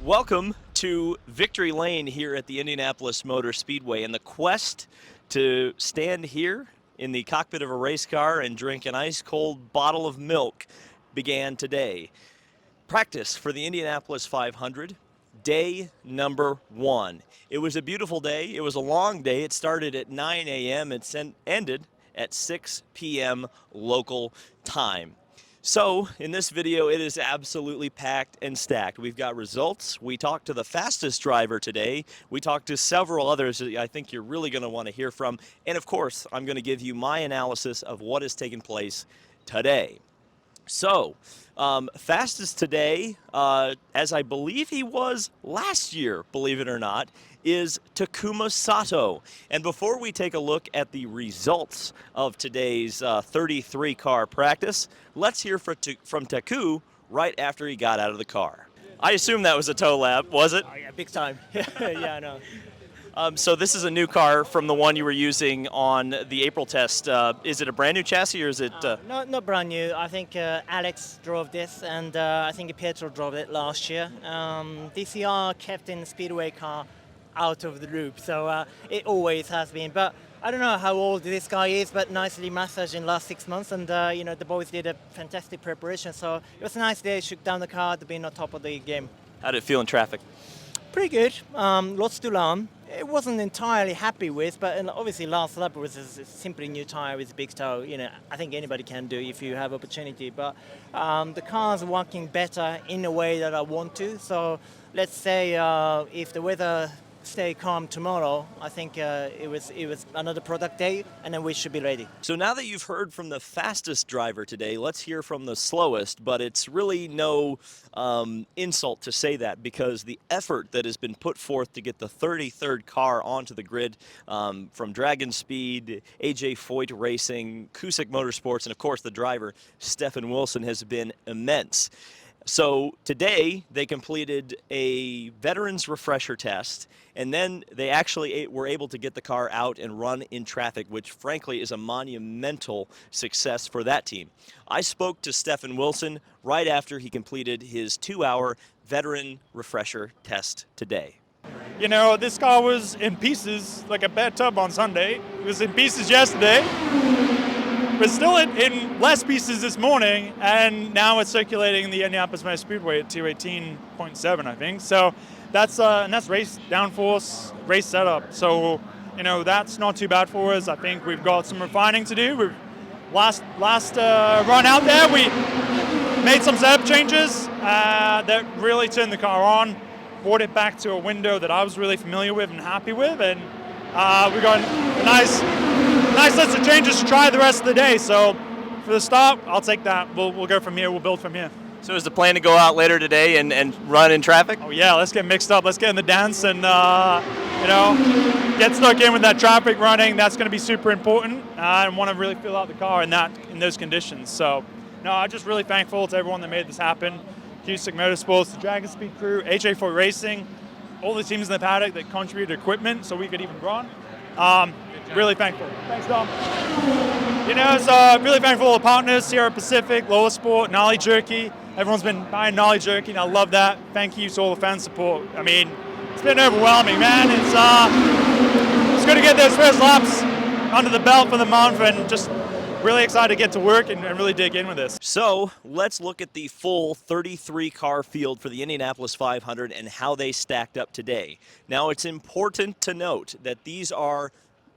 Welcome to Victory Lane here at the Indianapolis Motor Speedway. And the quest to stand here in the cockpit of a race car and drink an ice-cold bottle of milk began today. Practice for the Indianapolis 500, day number 1. It was a beautiful day. It was a long day. It started at 9 a.m. It ended at 6 p.m. local time. So, in this video, it is absolutely packed and stacked. We've got results. We talked to the fastest driver today. We talked to several others that I think you're really going to want to hear from. And of course, I'm going to give you my analysis of what has taken place today. So, fastest today, as I believe he was last year, believe it or not, is Takuma Sato. And before we take a look at the results of today's 33-car practice, let's hear from Taku right after he got out of the car. I assume that was a toe lap, was it? Oh, yeah, big time. Yeah, I know. So this is a new car from the one you were using on the April test. Is it a brand new chassis or is it? Not brand new. I think Alex drove this, and I think Pato drove it last year. DCR kept in Speedway car out of the loop, so it always has been. But I don't know how old this guy is, but nicely massaged in the last 6 months, and the boys did a fantastic preparation. So it was a nice day. Shook down the car to be on top of the game. How did it feel in traffic? Pretty good. Lots to learn. It wasn't entirely happy with, but obviously last lap was a simply new tire with a big toe. I think anybody can do if you have opportunity. But the car's working better in a way that I want to. So let's say if the weather stay calm tomorrow, I think it was another product day, and then we should be ready. So now that you've heard from the fastest driver today, let's hear from the slowest, but it's really no insult to say that, because the effort that has been put forth to get the 33rd car onto the grid from Dragon Speed, AJ Foyt Racing, Cusick Motorsports, and of course the driver, Stefan Wilson, has been immense. So today they completed a veterans refresher test, and then they actually were able to get the car out and run in traffic, which frankly is a monumental success for that team. I spoke to Stefan Wilson right after he completed his 2-hour veteran refresher test today. You know, this car was in pieces like a bad tub on Sunday. It was in pieces yesterday. But still in less pieces this morning, and now it's circulating the Indianapolis Motor Speedway at 218.7, I think. So that's race downforce, race setup. So that's not too bad for us. I think we've got some refining to do. We've last run out there, we made some setup changes that really turned the car on, brought it back to a window that I was really familiar with and happy with, and we got a nice list of changes to try the rest of the day. So for the start, I'll take that. We'll go from here. We'll build from here. So is the plan to go out later today and run in traffic? Oh yeah, let's get mixed up. Let's get in the dance and get stuck in with that traffic running. That's going to be super important. I want to really feel out the car in those conditions. So I'm just really thankful to everyone that made this happen. Cusick Motorsports, the Dragon Speed crew, AJ Foyt Racing, all the teams in the paddock that contributed equipment so we could even run. Really thankful. Thanks, Dom. Really thankful to the partners, Sierra Pacific, Lower Sport, Gnarly Jerky. Everyone's been buying Gnarly Jerky, and I love that. Thank you to all the fan support. I mean, it's been overwhelming, man. It's good to get those first laps under the belt for the month, and just really excited to get to work and really dig in with this. So let's look at the full 33-car field for the Indianapolis 500 and how they stacked up today. Now, it's important to note that these are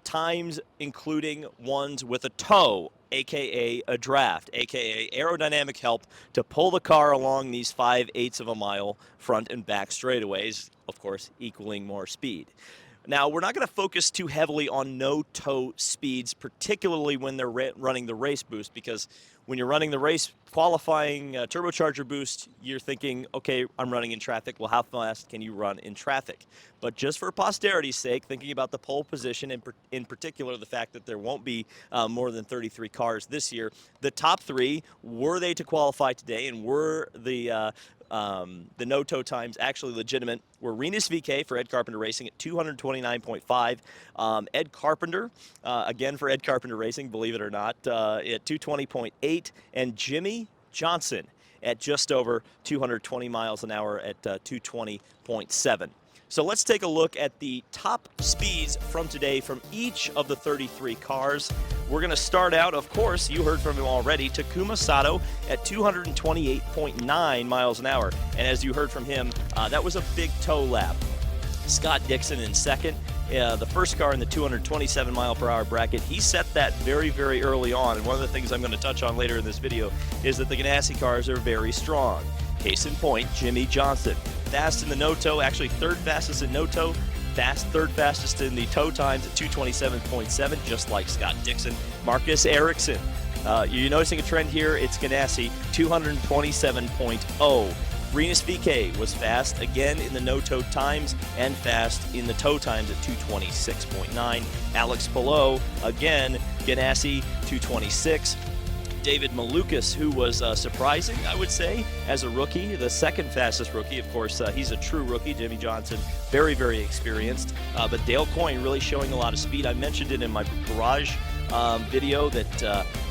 times including ones with a tow, aka a draft, aka aerodynamic help to pull the car along these 5/8 of a mile front and back straightaways, of course equaling more speed. Now, we're not going to focus too heavily on no-tow speeds, particularly when they're running the race boost, because when you're running the race qualifying turbocharger boost, you're thinking, okay, I'm running in traffic. Well, how fast can you run in traffic? But just for posterity's sake, thinking about the pole position, and in particular the fact that there won't be more than 33 cars this year, the top three, were they to qualify today, and were the no-tow times actually legitimate, were Renus VK for Ed Carpenter Racing at 229.5. Ed Carpenter, again for Ed Carpenter Racing, believe it or not, at 220.8. And Jimmie Johnson at just over 220 miles an hour at 220.7. So let's take a look at the top speeds from today from each of the 33 cars. We're going to start out, of course, you heard from him already, Takuma Sato at 228.9 miles an hour. And as you heard from him, that was a big toe lap. Scott Dixon in second. The first car in the 227 mile per hour bracket, he set that very, very early on. And one of the things I'm going to touch on later in this video is that the Ganassi cars are very strong. Case in point, Jimmie Johnson. Fast in the no-toe, actually third fastest in no-toe, third fastest in the toe times at 227.7, just like Scott Dixon. Marcus Ericsson, you're noticing a trend here, it's Ganassi, 227.0. Rinus VeeKay was fast again in the no-toe times and fast in the toe times at 226.9. Alex Palou, again, Ganassi, 226. David Malukas, who was surprising, I would say, as a rookie, the second fastest rookie. Of course, he's a true rookie. Jimmie Johnson, very, very experienced. But Dale Coyne really showing a lot of speed. I mentioned it in my garage video that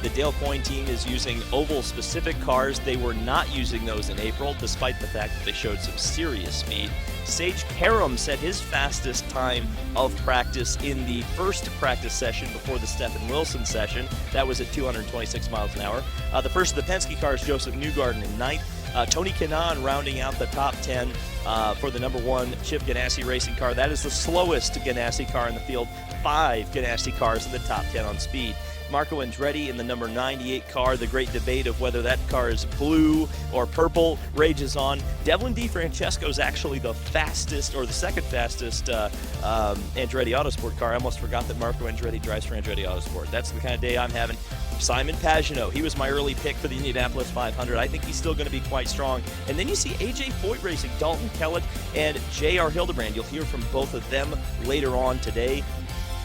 the Dale Coyne team is using oval-specific cars. They were not using those in April, despite the fact that they showed some serious speed. Sage Karam set his fastest time of practice in the first practice session before the Stefan Wilson session. That was at 226 miles an hour. The first of the Penske cars, Joseph Newgarden in ninth. Tony Kanaan rounding out the top 10 for the number 1 Chip Ganassi racing car. That is the slowest Ganassi car in the field. 5 Ganassi cars in the top 10 on speed. Marco Andretti in the number 98 car. The great debate of whether that car is blue or purple rages on. Devlin DeFrancesco is actually the fastest, or the second fastest Andretti Autosport car. I almost forgot that Marco Andretti drives for Andretti Autosport. That's the kind of day I'm having. Simon Pagenaud, he was my early pick for the Indianapolis 500. I think he's still going to be quite strong. And then you see AJ Foyt racing, Dalton Kellett and J.R. Hildebrand. You'll hear from both of them later on today.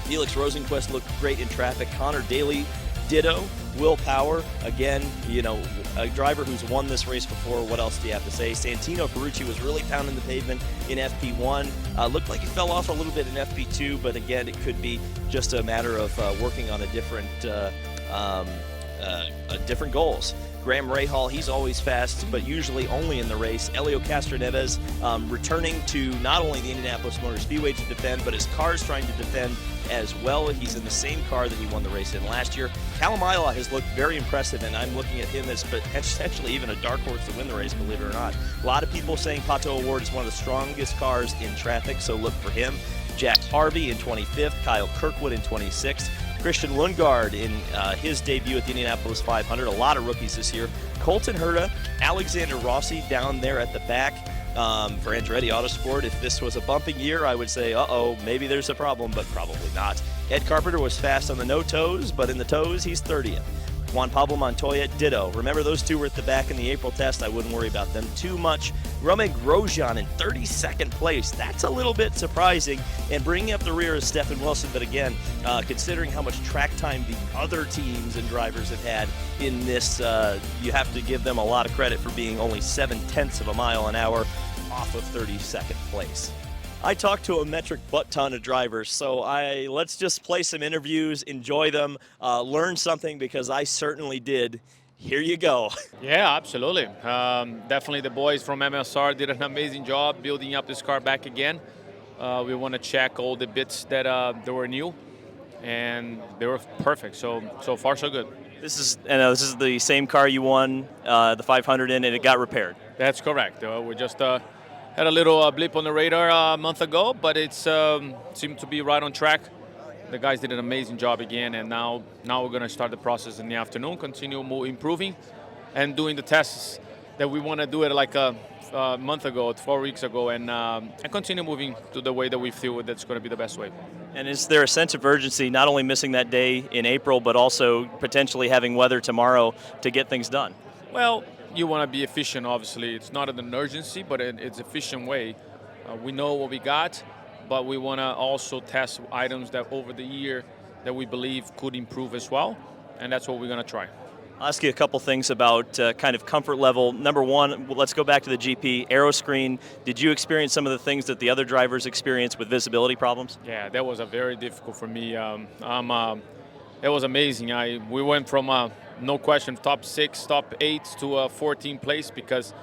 Felix Rosenqvist looked great in traffic. Connor Daly, ditto. Will Power, again, you know, a driver who's won this race before. What else do you have to say? Santino Ferrucci was really pounding the pavement in FP1. Looked like he fell off a little bit in FP2, but again, it could be just a matter of working on a different goals. Graham Rahal, he's always fast, but usually only in the race. Helio Castroneves returning to not only the Indianapolis Motor Speedway to defend, but his car's trying to defend as well. He's in the same car that he won the race in last year. Callum Ilott has looked very impressive, and I'm looking at him as potentially even a dark horse to win the race, believe it or not. A lot of people saying Pato O'Ward is one of the strongest cars in traffic, so look for him. Jack Harvey in 25th, Kyle Kirkwood in 26th. Christian Lundgaard in his debut at the Indianapolis 500. A lot of rookies this year. Colton Herta, Alexander Rossi down there at the back for Andretti Autosport. If this was a bumping year, I would say, maybe there's a problem, but probably not. Ed Carpenter was fast on the no-toes, but in the toes, he's 30th. Juan Pablo Montoya, ditto. Remember, those two were at the back in the April test. I wouldn't worry about them too much. Romain Grosjean in 32nd place. That's a little bit surprising. And bringing up the rear is Stefan Wilson. But again, considering how much track time the other teams and drivers have had in this, you have to give them a lot of credit for being only 0.7 of a mile an hour off of 32nd place. I talked to a metric butt ton of drivers, so let's just play some interviews, enjoy them, learn something, because I certainly did. Here you go. Yeah, absolutely. Definitely the boys from MSR did an amazing job building up this car back again. We want to check all the bits that were new, and they were perfect. So far, so good. This is the same car you won the 500 in, and it got repaired. That's correct. We just had a little blip on the radar a month ago, but it seemed to be right on track. The guys did an amazing job again, and now we're going to start the process in the afternoon, continue improving, and doing the tests that we want to do it like a month ago, 4 weeks ago, and continue moving to the way that we feel that's going to be the best way. And is there a sense of urgency, not only missing that day in April, but also potentially having weather tomorrow to get things done? Well, you want to be efficient, obviously. It's not an urgency, but it's an efficient way. We know what we got, but we want to also test items that over the year that we believe could improve as well, and that's what we're going to try. I'll ask you a couple things about kind of comfort level. Number one, let's go back to the GP. Aero screen, did you experience some of the things that the other drivers experienced with visibility problems? Yeah, that was very difficult for me. It was amazing. We went from no question, top 6, top 8 to 14th place because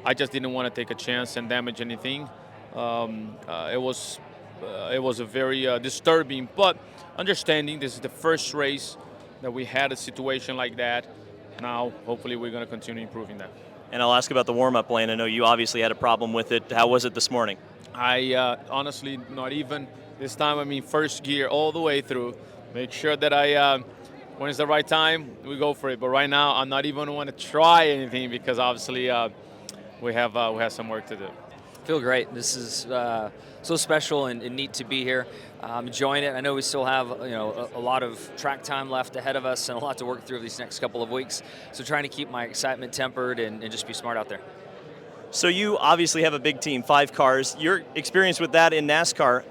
I just didn't want to take a chance and damage anything. It was a very disturbing, but understanding this is the first race that we had a situation like that. Now, hopefully, we're going to continue improving that. And I'll ask about the warm-up lane. I know you obviously had a problem with it. How was it this morning? I honestly, not even this time. I mean, first gear all the way through. Make sure that when it's the right time, we go for it. But right now, I'm not even want to try anything because obviously we have some work to do. Feel great. This is so special and neat to be here. Enjoying it. I know we still have a lot of track time left ahead of us and a lot to work through these next couple of weeks. So trying to keep my excitement tempered and just be smart out there. So you obviously have a big team, 5 cars. Your experience with that in NASCAR,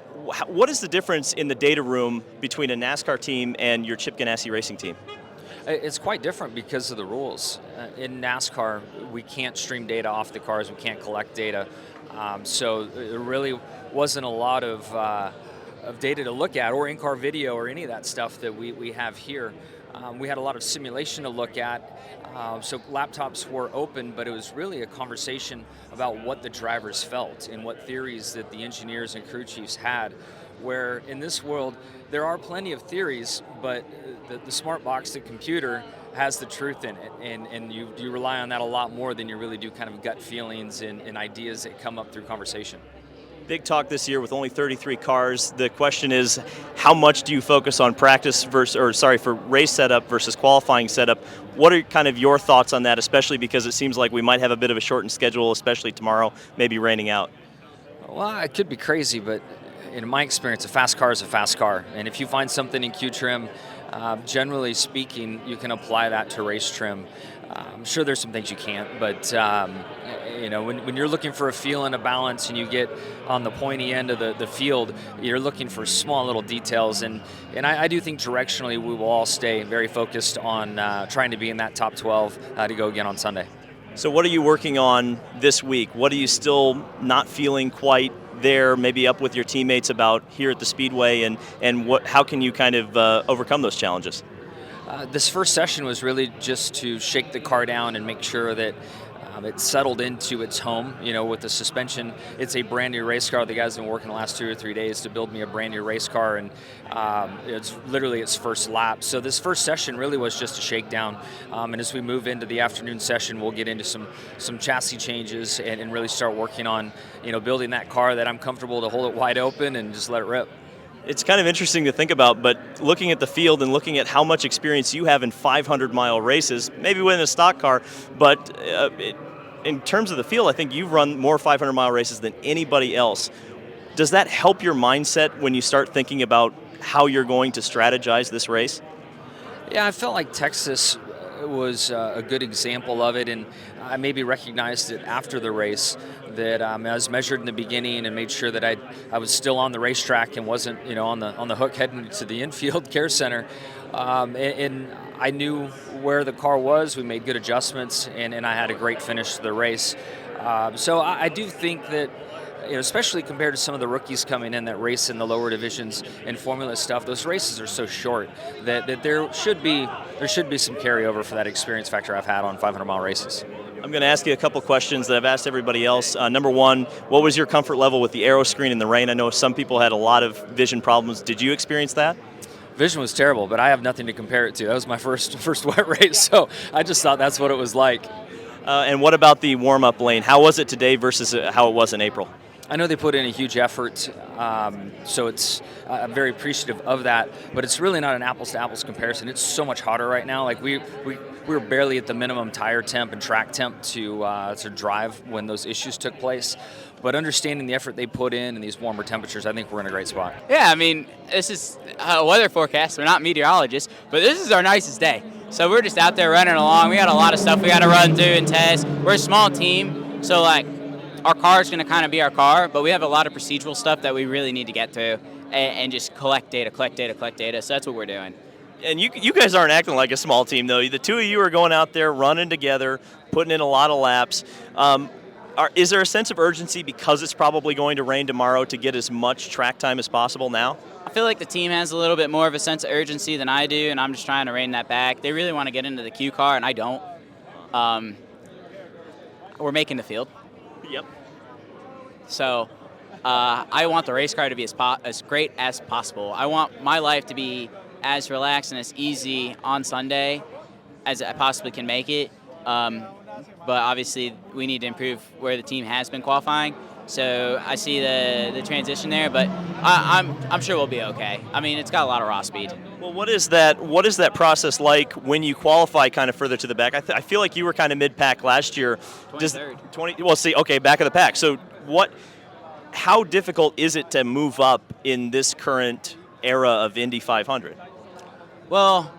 what is the difference in the data room between a NASCAR team and your Chip Ganassi racing team? It's quite different because of the rules. In NASCAR, we can't stream data off the cars. We can't collect data. So there really wasn't a lot of data to look at, or in-car video, or any of that stuff that we have here. We had a lot of simulation to look at. So laptops were open, but it was really a conversation about what the drivers felt and what theories that the engineers and crew chiefs had. Where in this world, there are plenty of theories, but the smart box, the computer, has the truth in it, and you rely on that a lot more than you really do kind of gut feelings and ideas that come up through conversation. Big talk this year with only 33 cars. The question is, how much do you focus on practice for race setup versus qualifying setup? What are kind of your thoughts on that, especially because it seems like we might have a bit of a shortened schedule, especially tomorrow, maybe raining out? Well, it could be crazy, but in my experience, a fast car is a fast car. And if you find something in Q trim, generally speaking, you can apply that to race trim. I'm sure there's some things you can't, but when you're looking for a feel and a balance and you get on the pointy end of the field, you're looking for small little details. And I do think directionally we will all stay very focused on trying to be in that top 12 to go again on Sunday. So what are you working on this week? What are you still not feeling quite there, maybe up with your teammates about here at the Speedway, and how can you kind of overcome those challenges? This first session was really just to shake the car down and make sure that it settled into its home. With the suspension, it's a brand new race car. The guys have been working the last 2 or 3 days to build me a brand new race car, and it's literally its first lap. So this first session really was just a shakedown. And as we move into the afternoon session, we'll get into some chassis changes and really start working on building that car that I'm comfortable to hold it wide open and just let it rip. It's kind of interesting to think about, but looking at the field and looking at how much experience you have in 500-mile races, maybe with a stock car, but in terms of the field, I think you've run more 500-mile races than anybody else. Does that help your mindset when you start thinking about how you're going to strategize this race? Yeah, I felt like Texas was a good example of it, and I maybe recognized it after the race that I was measured in the beginning and made sure that I was still on the racetrack and wasn't on the hook heading to the infield care center, and I knew where the car was. We made good adjustments, and I had a great finish to the race. So I do think that, especially compared to some of the rookies coming in that race in the lower divisions and formula stuff, those races are so short that there should be some carryover for that experience factor I've had on 500-mile races. I'm going to ask you a couple questions that I've asked everybody else. Number one, what was your comfort level with the aero screen in the rain? I know some people had a lot of vision problems. Did you experience that? Vision was terrible, but I have nothing to compare it to. That was my first wet race, so I just thought that's what it was like. And what about the warm-up lane? How was it today versus how it was in April? I know they put in a huge effort, so I'm very appreciative of that, but it's really not an apples-to-apples comparison. It's so much hotter right now. Like we were barely at the minimum tire temp and track temp to drive when those issues took place. But understanding the effort they put in and these warmer temperatures, I think we're in a great spot. Yeah, I mean, this is a weather forecast. We're not meteorologists, but this is our nicest day. So we're just out there running along. We got a lot of stuff we got to run through and test. We're a small team, so our car is going to kind of be our car, but we have a lot of procedural stuff that we really need to get to and just collect data. So that's what we're doing. And you guys aren't acting like a small team, though. The two of you are going out there running together, putting in a lot of laps. Is there a sense of urgency because it's probably going to rain tomorrow to get as much track time as possible now? I feel like the team has a little bit more of a sense of urgency than I do, and I'm just trying to rein that back. They really want to get into the Q car, and I don't. We're making the field. Yep. So I want the race car to be as great as possible. I want my life to be as relaxed and as easy on Sunday as I possibly can make it. But obviously, we need to improve where the team has been qualifying. So I see the transition there, but I'm sure we'll be okay. I mean, it's got a lot of raw speed. Well, what is that process like when you qualify kind of further to the back? I feel like you were kind of mid-pack last year. 23rd. Well, see, okay, back of the pack. So how difficult is it to move up in this current era of Indy 500? Well,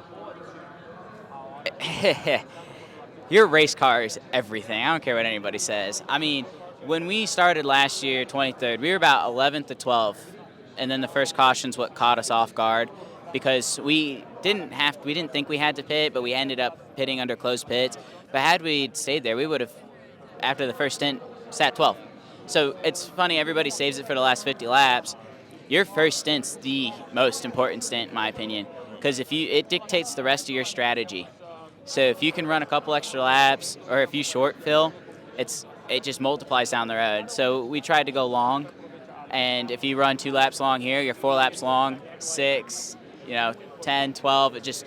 your race car is everything. I don't care what anybody says. I mean, when we started last year, 23rd, we were about 11th to 12th, and then the first caution's what caught us off guard because we didn't think we had to pit, but we ended up pitting under closed pits. But had we stayed there, we would have, after the first stint, sat 12th. So it's funny, everybody saves it for the last 50 laps. Your first stint's the most important stint, in my opinion, because it dictates the rest of your strategy. So if you can run a couple extra laps, or if you short fill, it just multiplies down the road. So we tried to go long, and if you run 2 laps long here, you're 4 laps long, 6, 10, 12. It just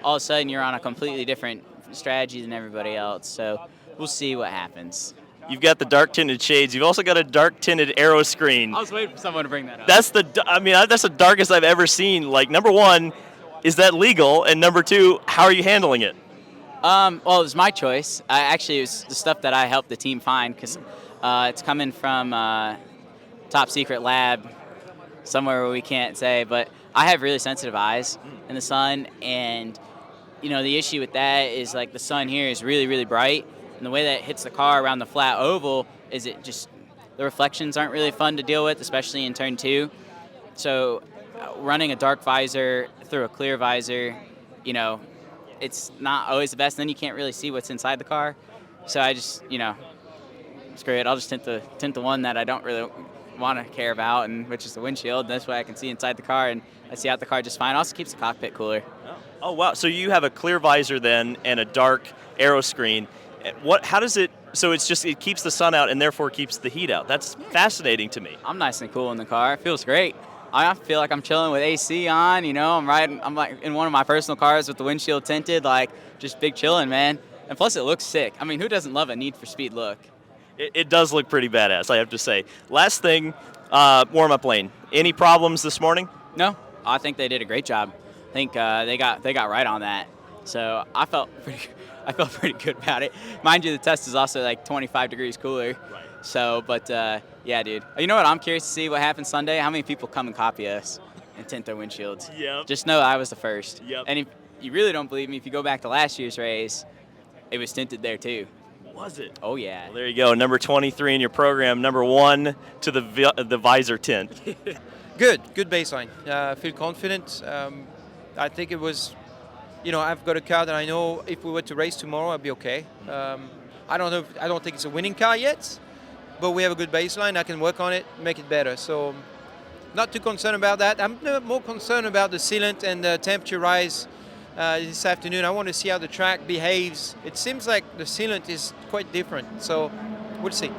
all of a sudden you're on a completely different strategy than everybody else. So we'll see what happens. You've got the dark tinted shades. You've also got a dark tinted aero screen. I was waiting for someone to bring that up. That's the darkest I've ever seen. Like, number one, is that legal? And number two, how are you handling it? Well, it was my choice. It was the stuff that I helped the team find because it's coming from top secret lab somewhere where we can't say. But I have really sensitive eyes in the sun, and the issue with that is like the sun here is really, really bright, and the way that it hits the car around the flat oval is the reflections aren't really fun to deal with, especially in turn 2. So running a dark visor through a clear visor, it's not always the best. Then you can't really see what's inside the car. So I just, screw it. I'll just tint the one that I don't really want to care about, and which is the windshield. This way I can see inside the car, and I see out the car just fine. Also keeps the cockpit cooler. Oh wow! So you have a clear visor then and a dark aero screen. How does it? So it keeps the sun out and therefore keeps the heat out. That's fascinating to me. I'm nice and cool in the car. It feels great. I feel like I'm chilling with AC on, I'm like in one of my personal cars with the windshield tinted, like just big chilling, man. And plus it looks sick. I mean, who doesn't love a Need for Speed look? It does look pretty badass, I have to say. Last thing, warm-up lane. Any problems this morning? No, I think they did a great job. I think they got right on that. So I felt pretty good about it. Mind you, the test is also like 25 degrees cooler. Right. So, but yeah, dude. You know what? I'm curious to see what happens Sunday. How many people come and copy us and tint their windshields? Yep. Just know I was the first. Yep. And if you really don't believe me, if you go back to last year's race, it was tinted there too. Was it? Oh yeah. Well, there you go. Number 23 in your program. Number 1 to the visor tint. Good baseline. Feel confident. I think it was, I've got a car that I know if we were to race tomorrow, I'd be okay. I don't think it's a winning car yet, but we have a good baseline. I can work on it, make it better. So not too concerned about that. I'm more concerned about the sealant and the temperature rise this afternoon. I want to see how the track behaves. It seems like the sealant is quite different, so we'll see.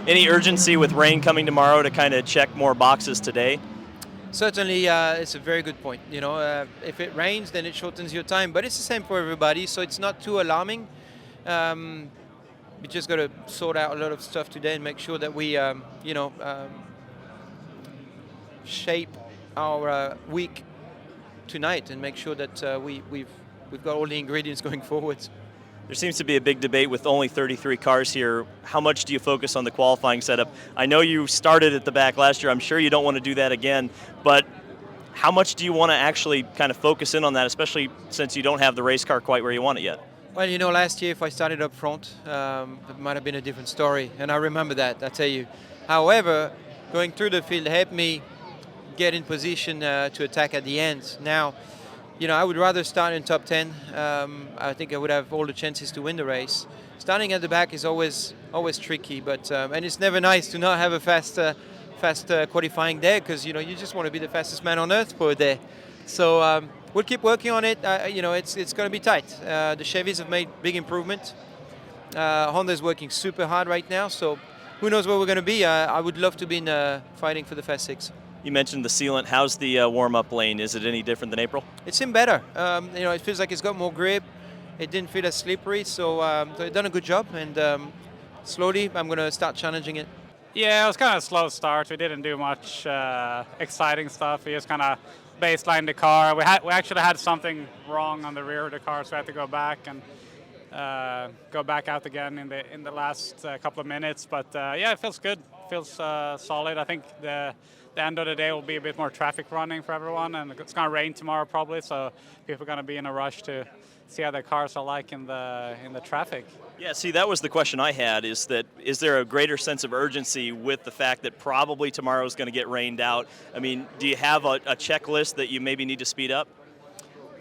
Any urgency with rain coming tomorrow to kind of check more boxes today? Certainly, it's a very good point. If it rains, then it shortens your time, but it's the same for everybody, so it's not too alarming. We just got to sort out a lot of stuff today and make sure that we, shape our week tonight and make sure that we've got all the ingredients going forward. There seems to be a big debate with only 33 cars here. How much do you focus on the qualifying setup? I know you started at the back last year. I'm sure you don't want to do that again, but how much do you want to actually kind of focus in on that, especially since you don't have the race car quite where you want it yet? Well, last year if I started up front, it might have been a different story, and I remember that, I tell you. However, going through the field helped me get in position to attack at the end. Now, I would rather start in top 10. I think I would have all the chances to win the race. Starting at the back is always tricky, but and it's never nice to not have a fast qualifying day, because you just want to be the fastest man on earth for a day. So we'll keep working on it. It's going to be tight. The Chevys have made big improvement. Honda is working super hard right now, so who knows where we're going to be. I would love to be fighting for the Fast 6. You mentioned the sealant. How's the warm-up lane? Is it any different than April? It's been better. It feels like it's got more grip. It didn't feel as slippery, so they've done a good job, and slowly I'm going to start challenging it. Yeah, it was kind of a slow start. We didn't do much exciting stuff. We just kind of baselined the car. We actually had something wrong on the rear of the car, so we had to go back and go back out again in the last couple of minutes. But yeah, it feels good. It feels solid. I think the end of the day will be a bit more traffic running for everyone, and it's going to rain tomorrow probably, so people are going to be in a rush to see how their cars are like in the traffic. Yeah, see, that was the question I had, is there a greater sense of urgency with the fact that probably tomorrow is going to get rained out? I mean, do you have a checklist that you maybe need to speed up?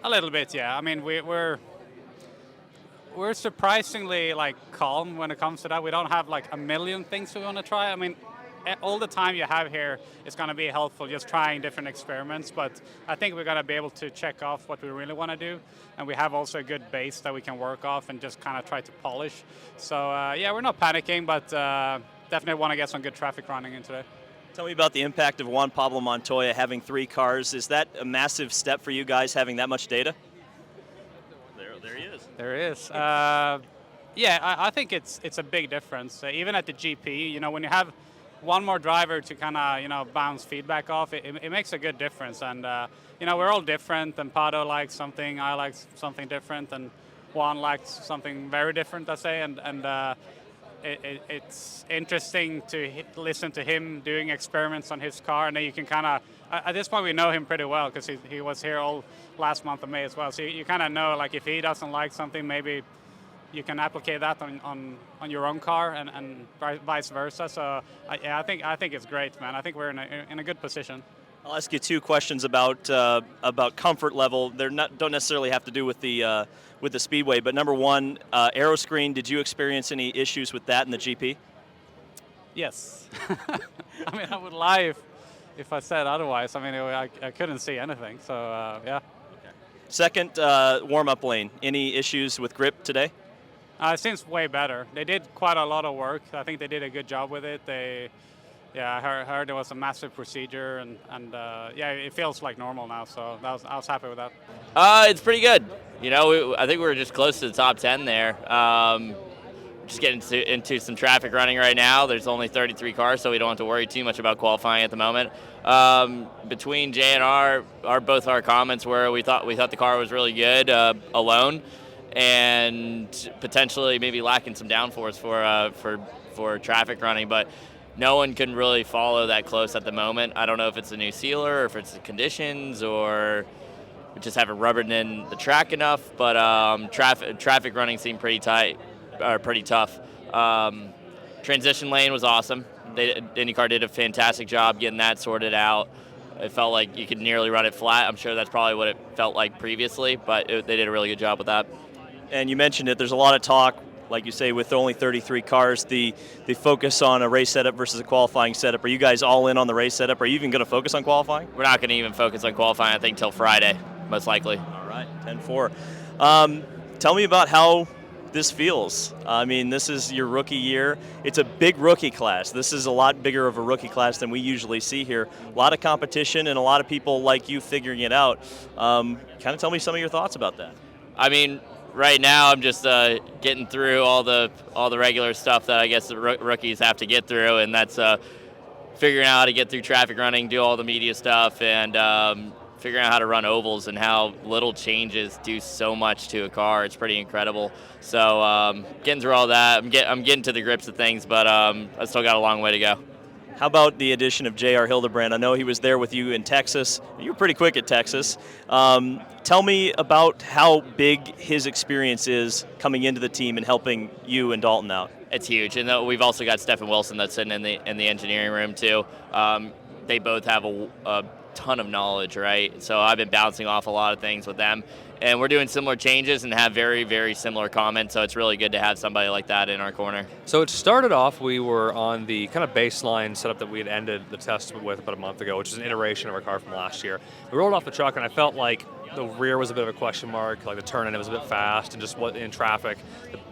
A little bit, yeah. I mean, we're surprisingly calm when it comes to that. We don't have a million things we want to try. I mean, all the time you have here is going to be helpful, just trying different experiments, but I think we're going to be able to check off what we really want to do, and we have also a good base that we can work off and just kind of try to polish. So yeah, we're not panicking, but definitely want to get some good traffic running in today. Tell me about the impact of Juan Pablo Montoya having 3 cars. Is that a massive step for you guys, having that much data? There he is. There he is. Yeah, I think it's a big difference. Even at the GP, when you have one more driver to kind of bounce feedback off, it makes a good difference. And we're all different, and Pato likes something, I like something different, and Juan likes something very different, I say. And it's interesting to listen to him doing experiments on his car, and then you can kind of, at this point we know him pretty well because he was here all last month of May as well. So you kind of know, if he doesn't like something, maybe you can apply that on your own car, and vice versa. So I think it's great, man. I think we're in a good position. I'll ask you 2 questions about comfort level. They're don't necessarily have to do with the speedway, but number 1, aero screen. Did you experience any issues with that in the GP? Yes. I mean, I would lie if I said otherwise. I mean, I couldn't see anything. So yeah. Okay. Second, warm-up lane. Any issues with grip today? It seems way better. They did quite a lot of work. I think they did a good job with it. I heard there was a massive procedure, and yeah, it feels like normal now. So I was happy with that. It's pretty good. I think we were just close to the top 10 there. Just getting into some traffic running right now. There's only 33 cars, so we don't have to worry too much about qualifying at the moment. Between Jay and both our comments were we thought the car was really good alone, and potentially maybe lacking some downforce for traffic running, but no one can really follow that close at the moment. I don't know if it's a new sealer or if it's the conditions or we just haven't rubbered in the track enough, but traffic running seemed pretty tight, or pretty tough. Transition lane was awesome. IndyCar did a fantastic job getting that sorted out. It felt like you could nearly run it flat. I'm sure that's probably what it felt like previously, but they did a really good job with that. And you mentioned it, there's a lot of talk, like you say, with only 33 cars, the focus on a race setup versus a qualifying setup. Are you guys all in on the race setup? Are you even going to focus on qualifying? We're not going to even focus on qualifying, I think, till Friday, most likely. All right, 10-4. Tell me about how this feels. I mean, this is your rookie year. It's a big rookie class. This is a lot bigger of a rookie class than we usually see here. A lot of competition and a lot of people like you figuring it out. Kind of tell me some of your thoughts about that. I mean, right now I'm just getting through all the regular stuff that I guess the rookies have to get through, and that's figuring out how to get through traffic running, do all the media stuff, and figuring out how to run ovals and how little changes do so much to a car. It's pretty incredible. So getting through all that, I'm getting to the grips of things, but I still got a long way to go. How about the addition of J.R. Hildebrand? I know he was there with you in Texas. You were pretty quick at Texas. Tell me about how big his experience is coming into the team and helping you and Dalton out. It's huge, and we've also got Stefan Wilson that's sitting in the engineering room too. They both have a ton of knowledge, right? So I've been bouncing off a lot of things with them. And we're doing similar changes and have very, very similar comments. So it's really good to have somebody like that in our corner. So it started off, we were on the kind of baseline setup that we had ended the test with about a month ago, which is an iteration of our car from last year. We rolled off the truck, and I felt like the rear was a bit of a question mark, like the turn in it was a bit fast, and just in traffic,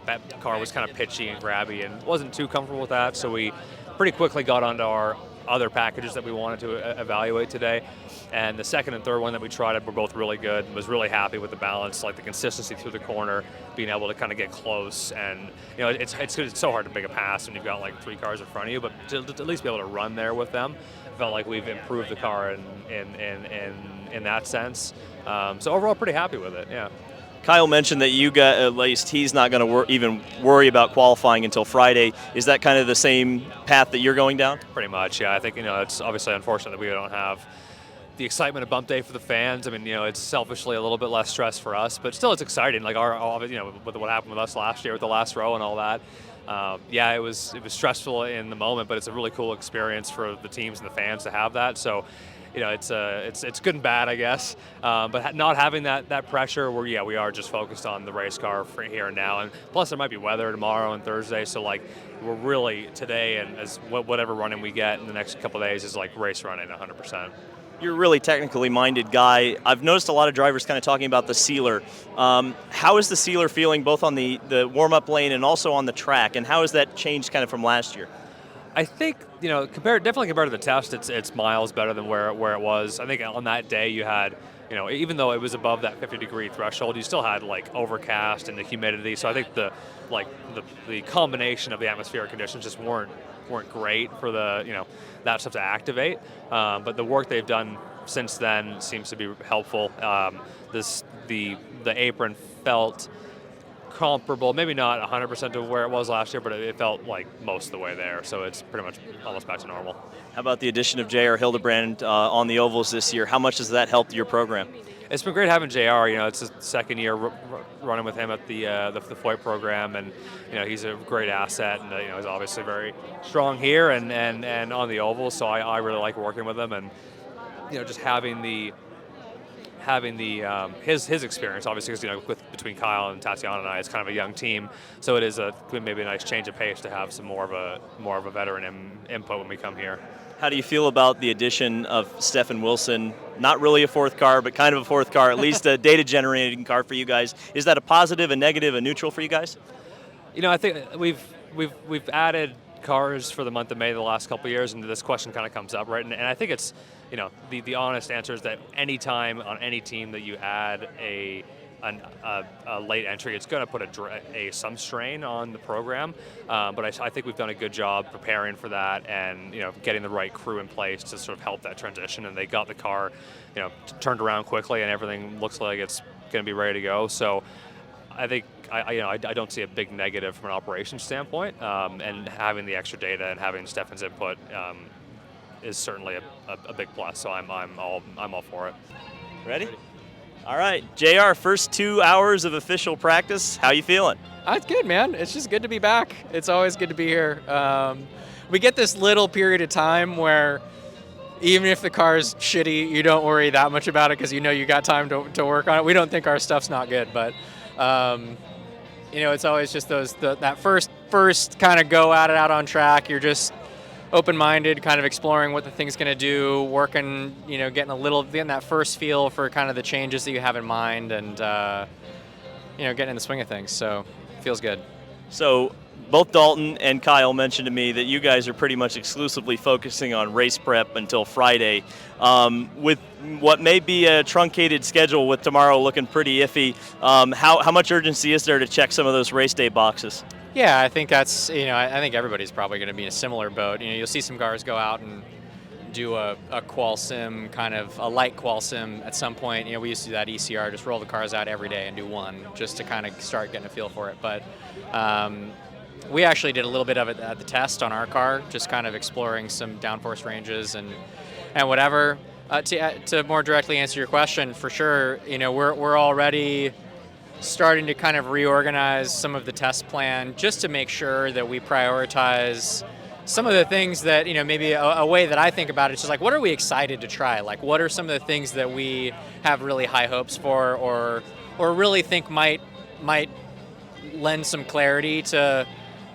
the car was kind of pitchy and grabby, and wasn't too comfortable with that. So we pretty quickly got onto our other packages that we wanted to evaluate today. And the second and third one that we tried were both really good. Was really happy with the balance, like the consistency through the corner, being able to kind of get close. And it's so hard to make a pass when you've got like 3 cars in front of you, but to at least be able to run there with them, I felt like we've improved the car in that sense. So overall, pretty happy with it. Yeah. Kyle mentioned that you got, at least he's not going to even worry about qualifying until Friday. Is that kind of the same path that you're going down? Pretty much, yeah. I think, it's obviously unfortunate that we don't have the excitement of bump day for the fans. I mean, it's selfishly a little bit less stress for us, but still it's exciting. Like with what happened with us last year with the last row and all that. Yeah, it was stressful in the moment, but it's a really cool experience for the teams and the fans to have that. So, it's good and bad, I guess. But not having that pressure, we are just focused on the race car for here and now. And plus, there might be weather tomorrow and Thursday, so like we're really today and as whatever running we get in the next couple of days is like race running 100%. You're a really technically minded guy. I've noticed a lot of drivers kind of talking about the sealer. How is the sealer feeling both on the warm-up lane and also on the track, and how has that changed kind of from last year? I think, definitely compared to the test, it's miles better than where it was. I think on that day you had, even though it was above that 50-degree threshold, you still had like overcast and the humidity. So I think the combination of the atmospheric conditions just weren't great for that stuff to activate. But the work they've done since then seems to be helpful. The apron felt comparable, maybe not 100% to where it was last year, but it felt like most of the way there. So it's pretty much almost back to normal. How about the addition of JR Hildebrand on the ovals this year? How much has that helped your program? It's been great having JR. It's his second year running with him at the Foyt program, and he's a great asset, and he's obviously very strong here and on the oval. So I really like working with him, and just having his experience, obviously, because between Kyle and Tatiana and I, it's kind of a young team, so it is maybe a nice change of pace to have some more of a veteran input when we come here. How do you feel about the addition of Stefan Wilson? Not really a fourth car, but kind of a fourth car, at least a data-generating car for you guys. Is that a positive, a negative, a neutral for you guys? I think we've added cars for the month of May the last couple of years, and this question kind of comes up, right? And I think it's, the honest answer is that any time on any team that you add a late entry, it's going to put some strain on the program. But I think we've done a good job preparing for that and getting the right crew in place to sort of help that transition. And they got the car, turned around quickly, and everything looks like it's going to be ready to go. So I think I don't see a big negative from an operations standpoint. And having the extra data and having Stefan's input is certainly a big plus. So I'm all for it. Ready? All right, JR, first 2 hours of official practice. How you feeling? It's good, man. It's just good to be back. It's always good to be here. We get this little period of time where even if the car's shitty, you don't worry that much about it because you got time to work on it. We don't think our stuff's not good, but it's always just that first kind of go at it out on track. You're just open-minded, kind of exploring what the thing's going to do, working, getting that first feel for kind of the changes that you have in mind, and getting in the swing of things. So it feels good. So both Dalton and Kyle mentioned to me that you guys are pretty much exclusively focusing on race prep until Friday. With what may be a truncated schedule with tomorrow looking pretty iffy, how much urgency is there to check some of those race day boxes? Yeah, I think that's, I think everybody's probably going to be in a similar boat. You'll see some cars go out and do a qual sim, kind of a light qual sim at some point. We used to do that ECR, just roll the cars out every day and do one just to kind of start getting a feel for it. But we actually did a little bit of it at the test on our car, just kind of exploring some downforce ranges and whatever. To more directly answer your question, for sure, we're already starting to kind of reorganize some of the test plan just to make sure that we prioritize some of the things that, maybe a way that I think about it is just like, what are we excited to try? Like, what are some of the things that we have really high hopes for, or really think might lend some clarity to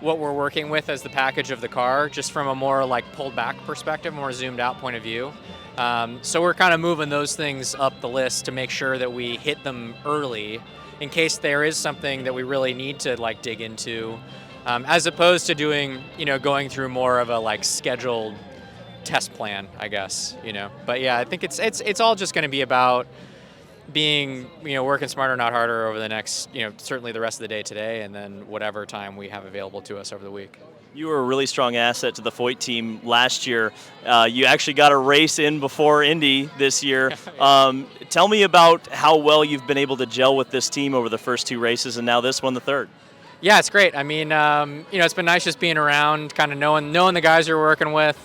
what we're working with as the package of the car, just from a more like pulled back perspective, more zoomed out point of view. So we're kind of moving those things up the list to make sure that we hit them early in case there is something that we really need to like dig into, as opposed to doing, going through more of a like scheduled test plan, I guess, But yeah, I think it's all just going to be about being, working smarter, not harder over the next, certainly the rest of the day today, and then whatever time we have available to us over the week. You were a really strong asset to the Foyt team last year. You actually got a race in before Indy this year. Tell me about how well you've been able to gel with this team over the first 2 races, and now this one, the third. Yeah, it's great. I mean, it's been nice just being around, kind of knowing the guys you're working with.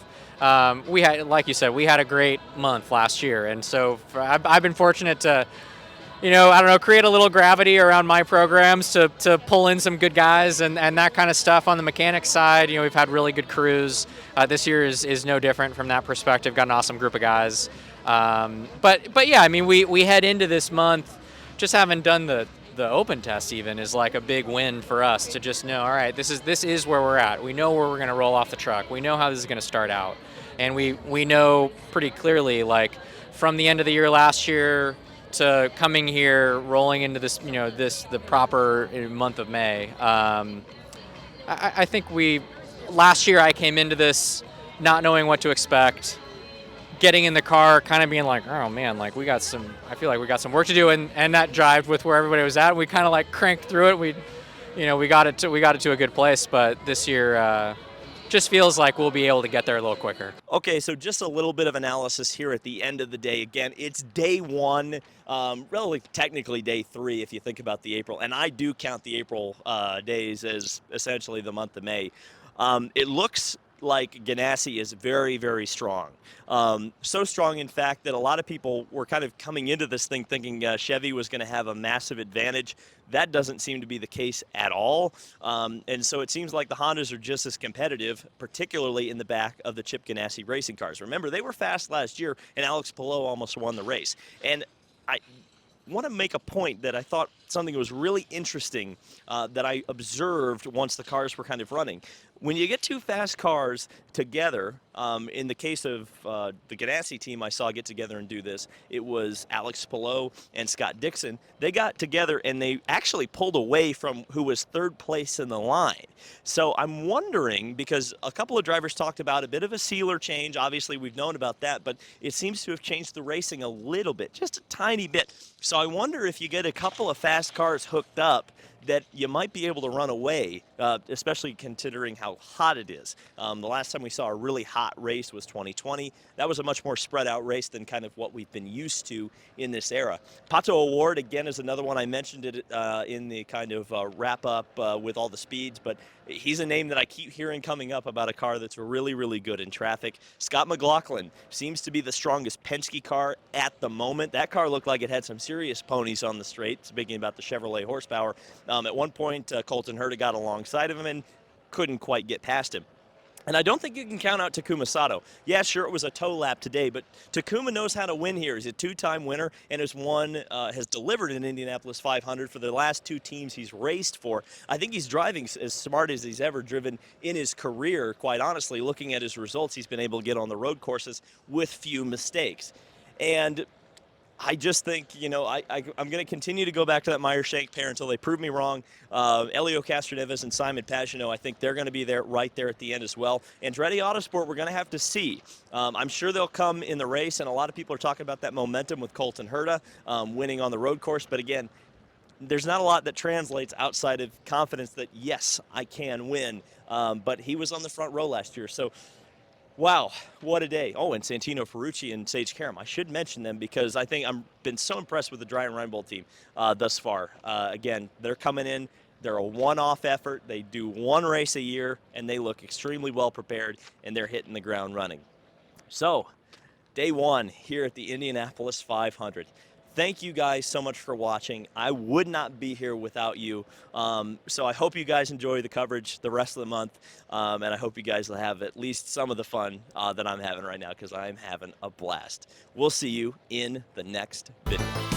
We had, like you said, we had a great month last year, and so I've been fortunate to, create a little gravity around my programs to pull in some good guys and that kind of stuff. On the mechanics side, we've had really good crews. This year is no different from that perspective. Got an awesome group of guys. But yeah, I mean, we head into this month just having done the open test even is like a big win for us to just know, all right, this is where we're at. We know where we're going to roll off the truck. We know how this is going to start out. And we know pretty clearly, like, from the end of the year last year to coming here, rolling into this, the proper month of May. I think last year I came into this not knowing what to expect, getting in the car, kind of being like, oh man, like I feel like we got some work to do, and that jived with where everybody was at. We kind of like cranked through it. We got it to a good place, but this year just feels like we'll be able to get there a little quicker. Okay, so just a little bit of analysis here at the end of the day. Again, it's day 1, really technically day 3 if you think about the April, and I do count the April days as essentially the month of May. It looks like Ganassi is very, very strong. So strong, in fact, that a lot of people were kind of coming into this thing thinking Chevy was going to have a massive advantage. That doesn't seem to be the case at all. And so it seems like the Hondas are just as competitive, particularly in the back of the Chip Ganassi racing cars. Remember, they were fast last year, and Alex Palou almost won the race. And I want to make a point that I thought something was really interesting that I observed once the cars were kind of running. When you get 2 fast cars together, in the case of the Ganassi team I saw get together and do this, it was Alex Palou and Scott Dixon. They got together and they actually pulled away from who was 3rd place in the line. So I'm wondering, because a couple of drivers talked about a bit of a sealer change. Obviously, we've known about that, but it seems to have changed the racing a little bit, just a tiny bit. So I wonder if you get a couple of fast cars hooked up, that you might be able to run away, especially considering how hot it is. The last time we saw a really hot race was 2020. That was a much more spread out race than kind of what we've been used to in this era. Pato O'Ward, again, is another one. I mentioned it in the kind of wrap up with all the speeds, but he's a name that I keep hearing coming up about a car that's really, really good in traffic. Scott McLaughlin seems to be the strongest Penske car at the moment. That car looked like it had some serious ponies on the straight, speaking about the Chevrolet horsepower. At one point, Colton Herta got alongside of him and couldn't quite get past him. And I don't think you can count out Takuma Sato. Yeah, sure, it was a toe lap today, but Takuma knows how to win here. He's a 2-time winner and has delivered an Indianapolis 500 for the last 2 teams he's raced for. I think he's driving as smart as he's ever driven in his career, quite honestly. Looking at his results, he's been able to get on the road courses with few mistakes. And I just think, I'm going to continue to go back to that Meyer-Shank pair until they prove me wrong. Helio Castroneves and Simon Pagenaud, I think they're going to be there right there at the end as well. Andretti Autosport, we're going to have to see. I'm sure they'll come in the race, and a lot of people are talking about that momentum with Colton Herta winning on the road course. But again, there's not a lot that translates outside of confidence that, yes, I can win. But he was on the front row last year. So, wow, what a day. Oh, and Santino Ferrucci and Sage Karam. I should mention them because I think I've been so impressed with the Dry and Reinbold team thus far. Again, they're coming in. They're a one-off effort. They do 1 race a year, and they look extremely well prepared, and they're hitting the ground running. So, day 1 here at the Indianapolis 500. Thank you guys so much for watching. I would not be here without you. So I hope you guys enjoy the coverage the rest of the month, and I hope you guys will have at least some of the fun that I'm having right now, because I'm having a blast. We'll see you in the next video.